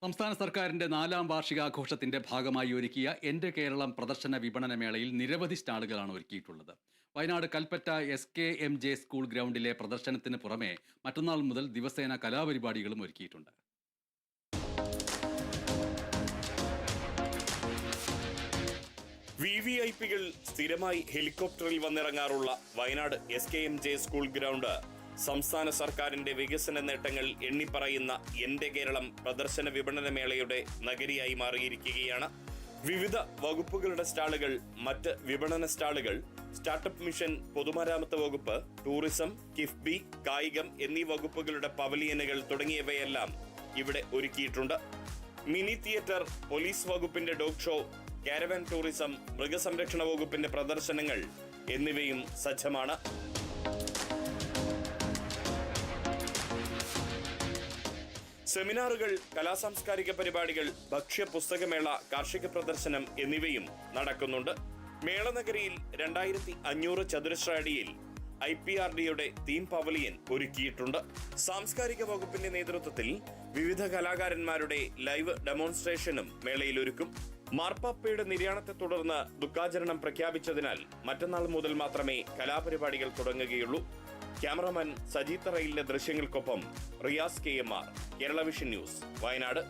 സംസ്ഥാന സർക്കാരിന്റെ 4ാം വാർഷികാഘോഷത്തിന്റെ ഭാഗമായി ഒരുക്കിയ എന്റെ കേരളം പ്രദർശന വിപണന മേളയിൽ നിരവധി സ്റ്റാളുകളാണ് ഒരുക്കിയിട്ടുള്ളത്. വയനാട് കൽപ്പറ്റ SKMJ സ്കൂൾ ഗ്രൗണ്ടിലെ പ്രദർശനത്തിന് പുറമെ മറ്റന്നാൾ മുതൽ ദിവസേന കലാപരിപാടികളും ഒരുക്കിയിട്ടുണ്ട്. VVIPകൾ സ്ഥിരമായി ഹെലികോപ്റ്ററിൽ വന്നിറങ്ങാറുള്ള വയനാട് SKMJ സ്കൂൾ ഗ്രൗണ്ട് സംസ്ഥാന സർക്കാരിന്റെ വികസന നേട്ടങ്ങൾ എണ്ണിപ്പറയുന്ന എന്റെ കേരളം പ്രദർശന വിപണന മേളയുടെ നഗരിയായി മാറിയിരിക്കുകയാണ്. വിവിധ വകുപ്പുകളുടെ സ്റ്റാളുകൾ, മറ്റ് വിപണന സ്റ്റാളുകൾ, സ്റ്റാർട്ടപ്പ് മിഷൻ, പൊതുമരാമത്ത് വകുപ്പ്, ടൂറിസം, കിഫ്ബി, കായികം എന്നീ വകുപ്പുകളുടെ പവലിയനുകൾ തുടങ്ങിയവയെല്ലാം ഇവിടെ ഒരുക്കിയിട്ടുണ്ട്. മിനി തിയേറ്റർ, പോലീസ് വകുപ്പിന്റെ ഡോഗ് ഷോ, കാരവാൻ ടൂറിസം, മൃഗസംരക്ഷണ വകുപ്പിന്റെ പ്രദർശനങ്ങൾ എന്നിവയും സജ്ജമാണ്. സെമിനാറുകൾ, കലാസാംസ്കാരിക പരിപാടികൾ, ഭക്ഷ്യ പുസ്തകമേള, കാർഷിക പ്രദർശനം എന്നിവയും നടക്കുന്നുണ്ട്. മേളനഗരിയിൽ 2500 ചതുരശ്ര അടിയിൽ IPRDയുടെ തീം പവലിയൻ ഒരുക്കിയിട്ടുണ്ട്. സാംസ്കാരിക വകുപ്പിന്റെ നേതൃത്വത്തിൽ വിവിധ കലാകാരന്മാരുടെ ലൈവ് ഡെമോൺസ്ട്രേഷനും മേളയിൽ ഒരുക്കും. മാർപ്പാപ്പയുടെ നിര്യാണത്തെ തുടർന്ന് ദുഃഖാചരണം പ്രഖ്യാപിച്ചതിനാൽ മറ്റന്നാൾ മുതൽ മാത്രമേ കലാപരിപാടികൾ തുടങ്ങുകയുള്ളൂ. ക്യാമറമാൻ സജീത് റയിലിന്റെ ദൃശ്യങ്ങൾക്കൊപ്പം Riyas KMR, Kerala vision news, Wayanad.